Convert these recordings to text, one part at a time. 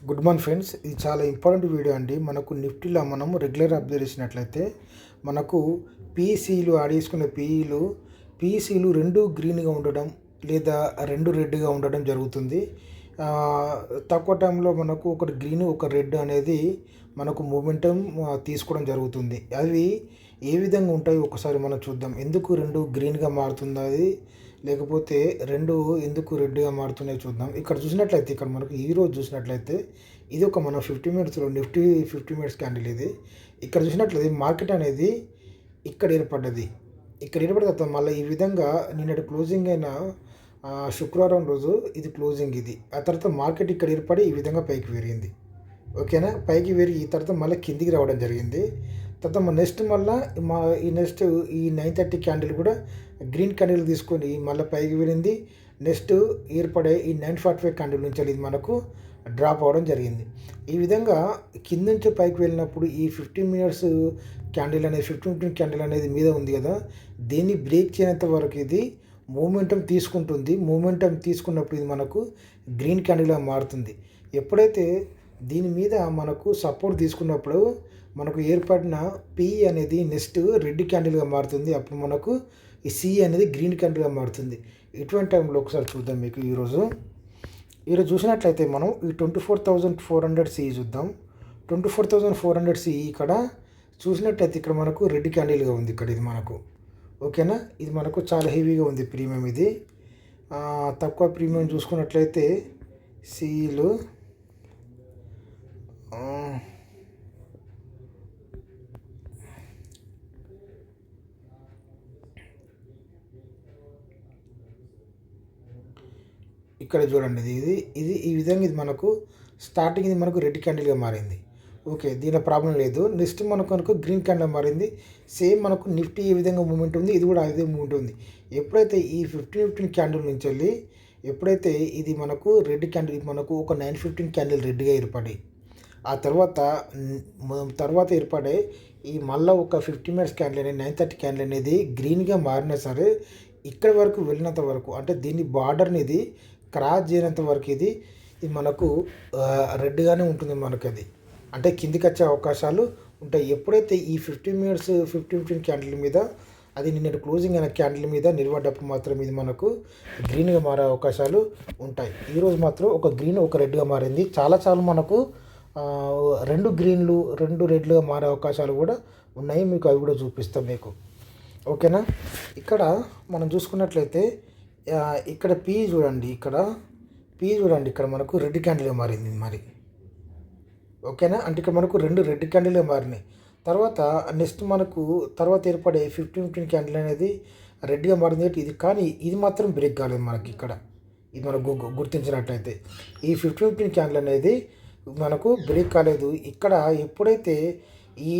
Good morning friends. ఇది చాలా important video అండి. మనకు నిఫ్టీలో మనం రెగ్యులర్ అబ్జర్వ్ చేసినట్లయితే మనకు పీఈసీలు యాడ్ చేసుకునే పీఈసీలు రెండు గ్రీన్గా ఉండడం లేదా రెండు రెడ్గా ఉండడం జరుగుతుంది. తక్కువ టైంలో మనకు ఒకటి గ్రీన్ ఒక రెడ్ అనేది మనకు మూమెంటం తీసుకోవడం జరుగుతుంది. అవి ఏ విధంగా ఉంటాయో ఒకసారి మనం చూద్దాం. ఎందుకు రెండు గ్రీన్గా మారుతుంది అది, లేకపోతే రెండు ఎందుకు రెడ్గా మారుతున్నాయో చూద్దాం. ఇక్కడ చూసినట్లయితే ఇక్కడ మనకు ఈరోజు చూసినట్లయితే ఇది ఒక మన 50 మినిట్స్లో నిఫ్టీ 50 మినిట్స్ క్యాండిల్ ఇది. ఇక్కడ చూసినట్లయితే మార్కెట్ అనేది ఇక్కడ ఏర్పడ్డది. ఇక్కడ ఏర్పడిన తర్వాత మళ్ళీ ఈ విధంగా నిన్నటి క్లోజింగ్ అయిన శుక్రవారం రోజు ఇది క్లోజింగ్ ఇది. ఆ తర్వాత మార్కెట్ ఇక్కడ ఏర్పడి ఈ విధంగా పైకి పెరిగింది. ఓకేనా, పైకి పెరిగి ఈ తర్వాత మళ్ళీ కిందికి రావడం జరిగింది. తర్వాత నెక్స్ట్ మళ్ళీ ఈ 9:30 క్యాండిల్ కూడా గ్రీన్ క్యాండిల్ తీసుకొని మళ్ళీ పైకి వెళ్ళింది. నెక్స్ట్ ఏర్పడే ఈ 9:45 క్యాండిల్ నుంచి ఇది మనకు డ్రాప్ అవ్వడం జరిగింది. ఈ విధంగా కింద నుంచి పైకి వెళ్ళినప్పుడు ఈ 15 మినిట్స్ క్యాండిల్ అనేది 15 క్యాండిల్ అనేది మీద ఉంది కదా, దీన్ని బ్రేక్ చేయనంత వరకు ఇది మూమెంటం తీసుకుంటుంది. మూమెంటం తీసుకున్నప్పుడు ఇది మనకు గ్రీన్ క్యాండిల్గా మారుతుంది. ఎప్పుడైతే దీని మీద మనకు సపోర్ట్ తీసుకున్నప్పుడు మనకు ఏర్పడిన పి అనేది నెక్స్ట్ రెడ్ క్యాండిల్గా మారుతుంది. అప్పుడు మనకు ఈ సి అనేది గ్రీన్ క్యాండిల్గా మారుతుంది. ఇటువంటి టైంలో ఒకసారి చూద్దాం. మీకు ఈరోజు చూసినట్లయితే మనం ఈ 24,400 సి చూద్దాం. 24,400 సి ఇక్కడ చూసినట్లయితే ఇక్కడ మనకు రెడ్ క్యాండిల్గా ఉంది. ఇక్కడ ఇది మనకు ఓకేనా, ఇది మనకు చాలా హెవీగా ఉంది ప్రీమియం. ఇది తక్కువ ప్రీమియం చూసుకున్నట్లయితే సీలు ఇక్కడ చూడండి. ఇది ఈ విధంగా ఇది మనకు స్టార్టింగ్ ఇది మనకు రెడ్ క్యాండిల్గా మారింది. ఓకే, దీనిలో ప్రాబ్లం లేదు. నెక్స్ట్ మనకు గ్రీన్ క్యాండిల్ మారింది. సేమ్ మనకు నిఫ్టీ ఏ విధంగా మూమెంట్ ఉంది, ఇది కూడా అదే మూమెంట్ ఉంది. ఎప్పుడైతే ఈ 15 క్యాండిల్ నుంచి వెళ్ళి ఎప్పుడైతే ఇది మనకు రెడ్ క్యాండిల్ మనకు ఒక 9:15 క్యాండిల్ రెడ్గా ఏర్పడి ఆ తర్వాత ఏర్పడే ఈ మళ్ళీ ఒక 50 మినిట్స్ క్యాండిల్ అనేది 9:30 క్యాండిల్ అనేది గ్రీన్గా మారినా సరే ఇక్కడ వరకు వెళ్ళినంత వరకు అంటే దీని బార్డర్ని ఇది క్రాస్ చేయనంత వరకు ఇది మనకు రెడ్గానే ఉంటుంది. మనకు అది అంటే కిందికి వచ్చే అవకాశాలు ఉంటాయి. ఎప్పుడైతే ఈ 15 క్యాండిల్ మీద అది నిన్నటి క్లోజింగ్ అయిన క్యాండిల్ మీద నిలబడ్డప్పుడు మాత్రం ఇది మనకు గ్రీన్గా మారే అవకాశాలు ఉంటాయి. ఈరోజు మాత్రం ఒక గ్రీన్ ఒక రెడ్గా మారింది. చాలా మనకు రెండు గ్రీన్లు రెండు రెడ్లుగా మారే అవకాశాలు కూడా ఉన్నాయి. మీకు అవి కూడా చూపిస్తాం మీకు. ఓకేనా, ఇక్కడ మనం చూసుకున్నట్లయితే ఇక్కడ పీ చూడండి. ఇక్కడ మనకు రెడ్ క్యాండిల్గా మారింది మరి. ఓకేనా, అంటే ఇక్కడ మనకు రెండు రెడ్ క్యాండిల్గా మారినాయి. తర్వాత నెక్స్ట్ మనకు తర్వాత ఏర్పడే 15 క్యాండిల్ అనేది రెడ్గా మారింది. ఇది కానీ ఇది మాత్రం బ్రేక్ కాలేదు మనకి. ఇక్కడ ఇది మనకు గుర్తించినట్లయితే ఈ 15 క్యాండిల్ అనేది మనకు బ్రేక్ కాలేదు. ఇక్కడ ఎప్పుడైతే ఈ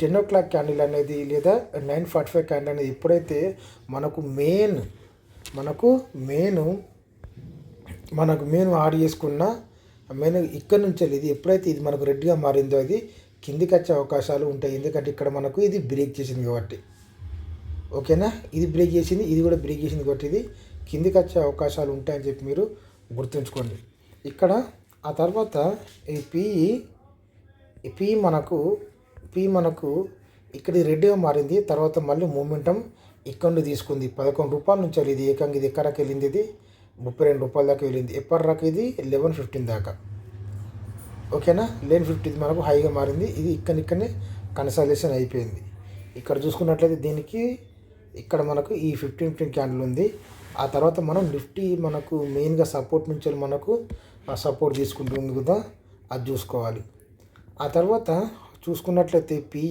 10 o'clock క్యాండిల్ అనేది లేదా 9:45 క్యాండిల్ అనేది ఎప్పుడైతే మనకు మెయిన్ యాడ్ చేసుకున్న మెయిన్ ఇక్కడ నుంచి ఇది ఎప్పుడైతే ఇది మనకు రెడ్గా మారిందో అది కిందికి వచ్చే అవకాశాలు ఉంటాయి. ఎందుకంటే ఇక్కడ మనకు ఇది బ్రేక్ చేసింది కాబట్టి. ఓకేనా, ఇది బ్రేక్ చేసింది, ఇది కూడా బ్రేక్ చేసింది కాబట్టి ఇది కిందికి వచ్చే అవకాశాలు ఉంటాయని చెప్పి మీరు గుర్తుంచుకోండి. ఇక్కడ ఆ తర్వాత ఈ పీ మనకు ఇక్కడ రెడ్గా మారింది. తర్వాత మళ్ళీ మూమెంటం ఇక్కడ నుండి తీసుకుంది. 11 రూపాయల నుంచి ఇది ఏకంగా ఇది ఎక్కడికి వెళ్ళింది, ఇది 32 రూపాయల దాకా వెళ్ళింది. ఎప్పటి దాకా ఇది 11:15 దాకా. ఓకేనా, 11:50 మనకు హైగా మారింది. ఇది ఇక్కడనే కన్సల్టేషన్ అయిపోయింది. ఇక్కడ చూసుకున్నట్లయితే దీనికి ఇక్కడ మనకు ఈ 15 క్యాండిల్ ఉంది. ఆ తర్వాత మనం నిఫ్టీ మనకు మెయిన్గా సపోర్ట్ నుంచి మనకు సపోర్ట్ తీసుకుంటుంది కదా, అది చూసుకోవాలి. ఆ తర్వాత చూసుకున్నట్లయితే పీ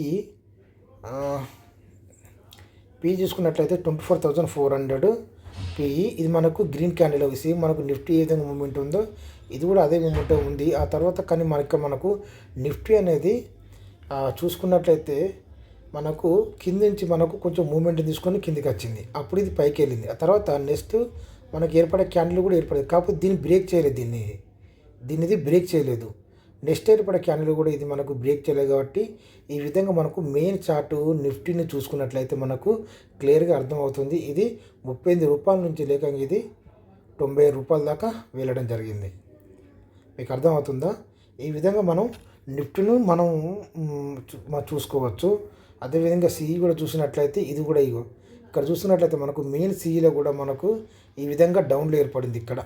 చూసుకున్నట్లయితే 24,400 పీఈ ఇది మనకు గ్రీన్ క్యాండిల్ సేమ్ మనకు నిఫ్టీ ఏ విధంగా మూమెంట్ ఉందో ఇది కూడా అదే మూమెంట్ ఉంది. ఆ తర్వాత కానీ మనకు నిఫ్టీ అనేది చూసుకున్నట్లయితే మనకు కింద నుంచి మనకు కొంచెం మూమెంట్ తీసుకొని కిందికి వచ్చింది. అప్పుడు ఇది పైకి వెళ్ళింది. ఆ తర్వాత నెక్స్ట్ మనకు ఏర్పడే క్యాండిల్ కూడా ఏర్పడేది. కాకపోతే దీన్ని బ్రేక్ చేయలేదు. దీన్ని బ్రేక్ చేయలేదు. నెక్స్ట్ ఏర్పడే క్యాండిల్ కూడా ఇది మనకు బ్రేక్ చేయలేదు. కాబట్టి ఈ విధంగా మనకు మెయిన్ చార్టు నిఫ్టీని చూసుకున్నట్లయితే మనకు క్లియర్గా అర్థమవుతుంది. ఇది 38 రూపాయల నుంచి లేక ఇది 90 రూపాయల దాకా వెళ్ళడం జరిగింది. మీకు అర్థమవుతుందా? ఈ విధంగా మనం నిఫ్టీను మనం చూసుకోవచ్చు. అదేవిధంగా సిఈ కూడా చూసినట్లయితే ఇది కూడా ఇగో ఇక్కడ చూసినట్లయితే మనకు మెయిన్ సిఈలో కూడా మనకు ఈ విధంగా డౌన్లో ఏర్పడింది. ఇక్కడ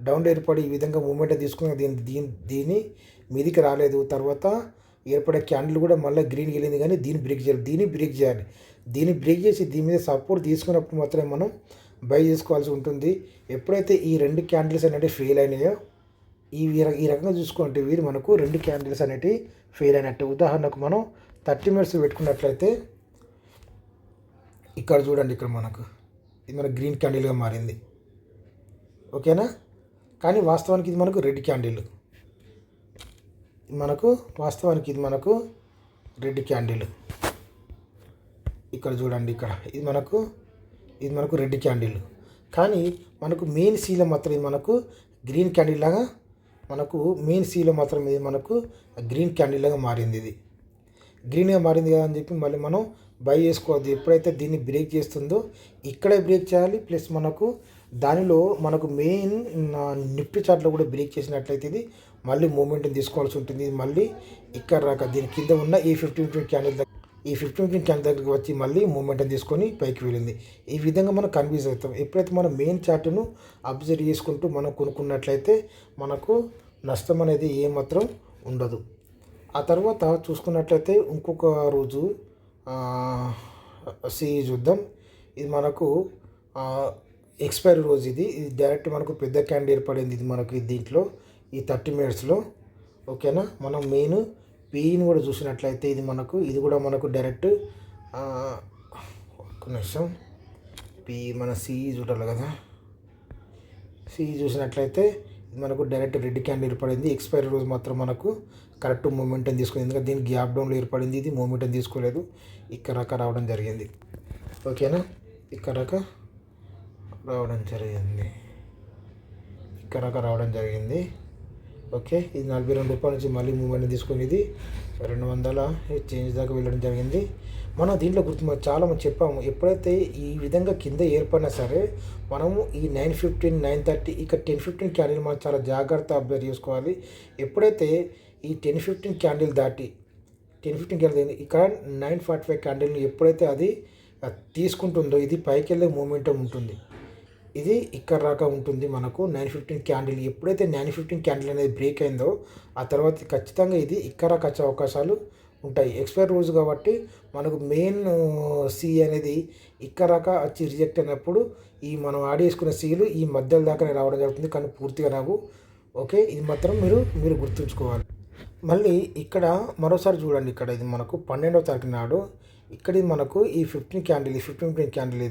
డౌన్లో ఏర్పడి ఈ విధంగా మూమెంట్ తీసుకుని దీని మీదికి రాలేదు. తర్వాత ఏర్పడే క్యాండిల్ కూడా మళ్ళీ గ్రీన్కి వెళ్ళింది, కానీ దీన్ని బ్రేక్ చేయాలి. దీన్ని బ్రేక్ చేసి దీని మీద సపోర్ట్ తీసుకున్నప్పుడు మాత్రమే మనం బై చేసుకోవాల్సి ఉంటుంది. ఎప్పుడైతే ఈ 2 క్యాండిల్స్ అనేవి ఫెయిల్ అయినాయో ఈ రకంగా చూసుకుంటే వీరు మనకు 2 క్యాండిల్స్ అనేవి ఫెయిల్ అయినట్టు. ఉదాహరణకు మనం 30 మినిట్స్ పెట్టుకున్నట్లయితే ఇక్కడ చూడండి, ఇక్కడ మనకు ఇది మన గ్రీన్ క్యాండిల్గా మారింది. ఓకేనా? కానీ వాస్తవానికి ఇది మనకు రెడ్ క్యాండిల్. వాస్తవానికి ఇది మనకు రెడ్ క్యాండిల్. ఇక్కడ చూడండి, ఇక్కడ ఇది మనకు రెడ్ క్యాండిల్. కానీ మనకు మెయిన్ సీలో మాత్రం ఇది మనకు గ్రీన్ క్యాండిల్ లాగా ఇది మనకు గ్రీన్ క్యాండిల్ లాగా మారింది. ఇది గ్రీన్గా మారింది కదా అని చెప్పి మళ్ళీ మనం బై చేసుకోవద్దు. ఎప్పుడైతే దీన్ని బ్రేక్ చేస్తుందో ఇక్కడే బ్రేక్ చేయాలి. ప్లస్ దానిలో మనకు మెయిన్ నిఫ్టీ చార్ట్లో కూడా బ్రేక్ చేసినట్లయితే ఇది మళ్ళీ మూమెంట్ని తీసుకోవాల్సి ఉంటుంది. ఇది మళ్ళీ ఇక్కడ రాక దీని కింద ఉన్న ఈ 15 క్యాండిల్ దగ్గరికి వచ్చి మళ్ళీ మూమెంట్ని తీసుకొని పైకి వెళ్ళింది. ఈ విధంగా మనం కన్ఫ్యూజ్ అవుతాం. ఎప్పుడైతే మనం మెయిన్ చార్ట్ను అబ్జర్వ్ చేసుకుంటూ మనం కొనుక్కున్నట్లయితే మనకు నష్టం అనేది ఏమాత్రం ఉండదు. ఆ తర్వాత చూసుకున్నట్లయితే ఇంకొక రోజు సిఈ చూద్దాం. ఇది మనకు ఎక్స్పైరీ రోజు. ఇది డైరెక్ట్ మనకు పెద్ద క్యాండిల్ ఏర్పడింది. ఇది మనకు దీంట్లో ఈ 30 మినిట్స్లో. ఓకేనా? మనం మెయిన్ పీని కూడా చూసినట్లయితే ఇది కూడా మనకు డైరెక్ట్ ఒక్క నిమిషం పీ మన సిఈ చూడాలి కదా. సిఈ చూసినట్లయితే ఇది మనకు డైరెక్ట్ రెడ్ క్యాండిల్ ఏర్పడింది. ఎక్స్పైరీ రోజు మాత్రం మనకు కరెక్ట్ మూమెంట్ని తీసుకుంది. ఎందుకంటే దీనికి గ్యాప్ డౌన్లో ఏర్పడింది. ఇది మూమెంట్ని తీసుకోలేదు. ఇక్కడ రావడం జరిగింది. ఓకేనా? ఇక్కడ రావడం జరిగింది. ఓకే, ఇది 42 రూపాయల నుంచి మళ్ళీ మూమెంట్ని తీసుకొని ఇది 200 చేంజ్ దాకా వెళ్ళడం జరిగింది. మనం దీంట్లో చాలా మనం చెప్పాము. ఎప్పుడైతే ఈ విధంగా కింద ఏర్పడినా సరే మనము ఈ 9:15, 9:30 ఇక 10:15 క్యాండిల్ మనం చాలా జాగ్రత్త అబ్జర్వ్ చేసుకోవాలి. ఎప్పుడైతే ఈ 10:15 క్యాండిల్ దాటి 10:15 క్యాండిల్ ఇక్కడ 9:45 క్యాండిల్ని ఎప్పుడైతే అది తీసుకుంటుందో ఇది పైకి వెళ్ళే మూమెంటం ఉంటుంది. ఇది ఇక్కడ రాక ఉంటుంది మనకు 9:15 క్యాండిల్. ఎప్పుడైతే 9:15 క్యాండిల్ అనేది బ్రేక్ అయిందో ఆ తర్వాత ఖచ్చితంగా ఇది ఇక్కడ రాక వచ్చే అవకాశాలు ఉంటాయి. ఎక్స్పైర్ రోజు కాబట్టి మనకు మెయిన్ సి అనేది ఇక్కడ రాక వచ్చి రిజెక్ట్ అయినప్పుడు ఈ మనం యాడ్ చేసుకున్న సీలు ఈ మధ్యలో దాకానే రావడం జరుగుతుంది, కానీ పూర్తిగా రావు. ఓకే, ఇది మాత్రం మీరు గుర్తుంచుకోవాలి. మళ్ళీ ఇక్కడ మరోసారి చూడండి. ఇక్కడ ఇది మనకు 12వ తారీఖు నాడు ఇక్కడ మనకు ఈ 15 క్యాండిల్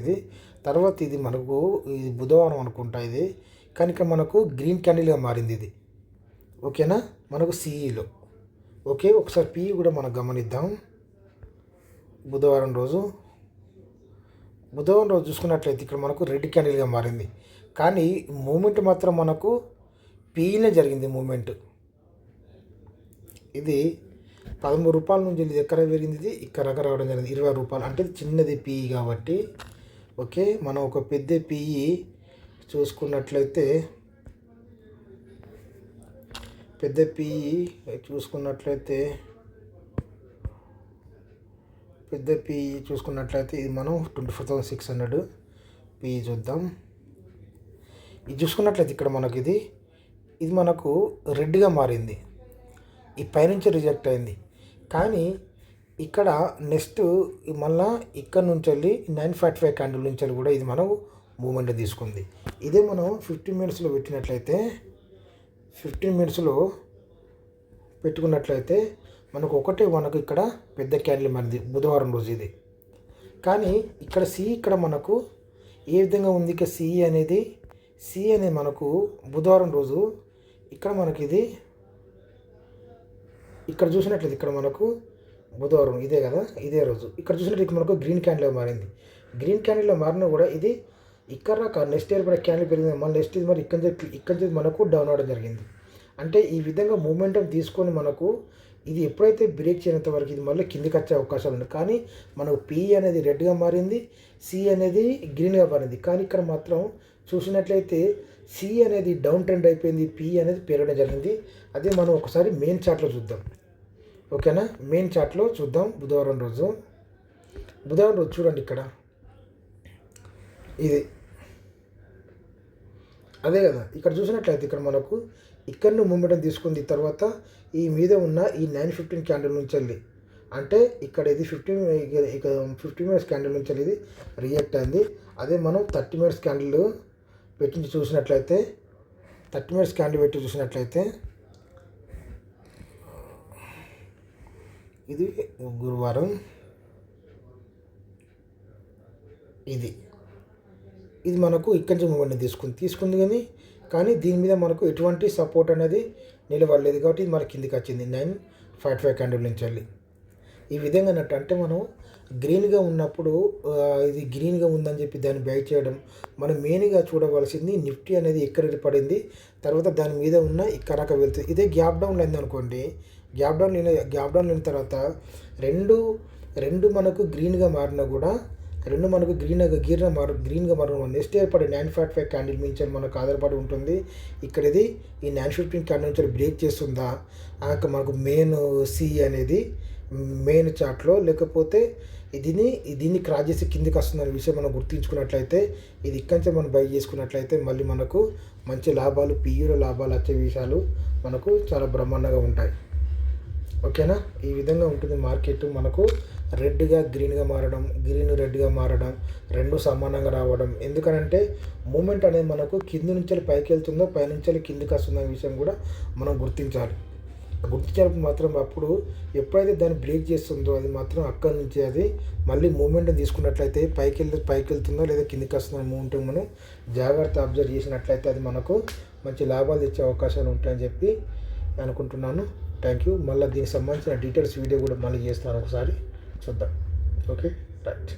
ఇది. తర్వాత ఇది మనకు ఇది బుధవారం అనుకుంటా ఇది, కానీ ఇక్కడ మనకు గ్రీన్ క్యాండిల్గా మారింది ఇది. ఓకేనా? మనకు సిఈలో. ఓకే, ఒకసారి పిఈ కూడా మనం గమనిద్దాం. బుధవారం రోజు చూసుకున్నట్లయితే ఇక్కడ మనకు రెడ్ క్యాండిల్గా మారింది, కానీ మూమెంట్ మాత్రం మనకు పిఈనే జరిగింది. మూమెంట్ ఇది 13 రూపాయల నుంచి ఇది ఎక్కడ పెరిగింది, ఇది ఇక్కడ రావడం జరిగింది 20 రూపాయలు. అంటే చిన్నది పిఈ కాబట్టి. ఓకే, మనం ఒక పెద్ద పిఈ చూసుకున్నట్లయితే ఇది మనం 24,600 పిఈ చూద్దాం. ఇది చూసుకున్నట్లయితే ఇక్కడ మనకు ఇది మనకు రెడ్గా మారింది. ఈ పైనుంచి రిజెక్ట్ అయింది, కానీ ఇక్కడ నెక్స్ట్ మళ్ళా ఇక్కడ నుంచి వెళ్ళి 9:45 క్యాండిల్ నుంచి వెళ్ళి కూడా ఇది మనం మూమెంట్ తీసుకుంది. ఇదే మనం 15 మినిట్స్లో పెట్టుకున్నట్లయితే మనకు ఇక్కడ పెద్ద క్యాండిల్ మారింది బుధవారం రోజు ఇది. కానీ ఇక్కడ ఇక్కడ మనకు ఏ విధంగా ఉంది, ఇక సి అనేది మనకు బుధవారం రోజు ఇక్కడ మనకి ఇది ఇక్కడ చూసినట్లయితే ఇక్కడ మనకు బుధవారం ఇదే కదా, ఇదే రోజు ఇక్కడ చూసినట్లయితే మనకు గ్రీన్ క్యాండిల్గా మారింది. గ్రీన్ క్యాండిల్లో మారినా కూడా ఇది ఇక్కడ నెక్స్ట్ ఏర్పడే క్యాండిల్ పెరిగింది. మళ్ళీ నెక్స్ట్ ఇది మరి ఇక్కడ నుంచి మనకు డౌన్ అవ్వడం జరిగింది. అంటే ఈ విధంగా మూమెంటం తీసుకొని మనకు ఇది ఎప్పుడైతే బ్రేక్ చేయనంత వరకు ఇది మళ్ళీ కిందికి వచ్చే అవకాశాలు ఉన్నాయి. కానీ మనకు పి అనేది రెడ్గా మారింది, సి అనేది గ్రీన్గా మారింది. కానీ ఇక్కడ మాత్రం చూసినట్లయితే సి అనేది డౌన్ ట్రెండ్ అయిపోయింది, పి అనేది పెరగడం జరిగింది. అదే మనం ఒకసారి మెయిన్ చార్ట్లో చూద్దాం. ఓకేనా, మెయిన్ చార్ట్లో చూద్దాం. బుధవారం రోజు చూడండి, ఇక్కడ ఇది అదే కదా. ఇక్కడ చూసినట్లయితే ఇక్కడ మనకు ఇక్కడ మూమెంటం తీసుకుంది. తర్వాత ఈ మీద ఉన్న ఈ 915 క్యాండిల్ నుంచి వెళ్ళి, అంటే ఇక్కడ ఇది 15 మినిట్స్ క్యాండిల్ నుంచి వెళ్ళి ఇది రియాక్ట్ అయింది. అదే మనం 30 మినిట్స్ క్యాండిల్ పెట్టి చూసినట్లయితే 30 మినిట్స్ క్యాండిల్ పెట్టి చూసినట్లయితే ఇది గురువారం, ఇది మనకు ఇక్కడి నుంచి మూమెంట్ తీసుకుంది కానీ దీని మీద మనకు ఎటువంటి సపోర్ట్ అనేది నిలబడలేదు కాబట్టి ఇది మన కిందికి వచ్చింది 955 క్యాండిల్ నుంచి వెళ్ళి. ఈ విధంగా అన్నట్టు అంటే మనం గ్రీన్గా ఉన్నప్పుడు ఇది గ్రీన్గా ఉందని చెప్పి దాన్ని బై చేయడం. మనం మెయిన్గా చూడవలసింది నిఫ్టీ అనేది ఎక్కడ పడింది, తర్వాత దాని మీద ఉన్న ఇక్కడ వెళ్తుంది. ఇదే గ్యాప్ డౌన్ అయింది అనుకోండి, గ్యాప్ డౌన్ అయిన తర్వాత రెండు మనకు గ్రీన్గా మారినా కూడా గ్రీన్గా మారడం నెక్స్ట్ ఏర్పడే 955 క్యాండిల్ మించి మనకు ఆధారపడి ఉంటుంది. ఇక్కడ ఇది ఈ 915 క్యాండిల్ నుంచి బ్రేక్ చేస్తుందా, మనకు మెయిన్ సి అనేది మెయిన్ చార్ట్లో, లేకపోతే దీన్ని క్రాస్ చేసి కిందికి వస్తుందనే విషయం మనం గుర్తించుకున్నట్లయితే, ఇది ఇక్కడి నుంచి మనం బై చేసుకున్నట్లయితే మళ్ళీ మనకు మంచి లాభాలు, పియూలో లాభాలు వచ్చే విషయాలు మనకు చాలా బ్రహ్మాండంగా ఉంటాయి. ఓకేనా, ఈ విధంగా ఉంటుంది మార్కెట్. మనకు రెడ్గా గ్రీన్గా మారడం, గ్రీన్ రెడ్గా మారడం, రెండు సమానంగా రావడం. ఎందుకనంటే మూమెంట్ అనేది మనకు కింది నుంచి పైకి వెళ్తుందో, పైనుంచి కిందికి వస్తుందో విషయం కూడా మనం గుర్తించాలి మాత్రం. అప్పుడు ఎప్పుడైతే దాన్ని బ్రేక్ చేస్తుందో అది మాత్రం అక్కడి నుంచి అది మళ్ళీ మూమెంట్ తీసుకున్నట్లయితే పైకి వెళ్తుందో లేదా కిందికి వస్తుందో మూమెంట్ మనం జాగ్రత్త అబ్జర్వ్ చేసినట్లయితే అది మనకు మంచి లాభాలు తెచ్చే అవకాశాలు ఉంటాయని చెప్పి అనుకుంటున్నాను. Thank you. మళ్ళీ దీనికి సంబంధించిన డీటెయిల్స్ వీడియో కూడా మళ్ళీ చేస్తాను, ఒకసారి చూద్దాం. Okay, right.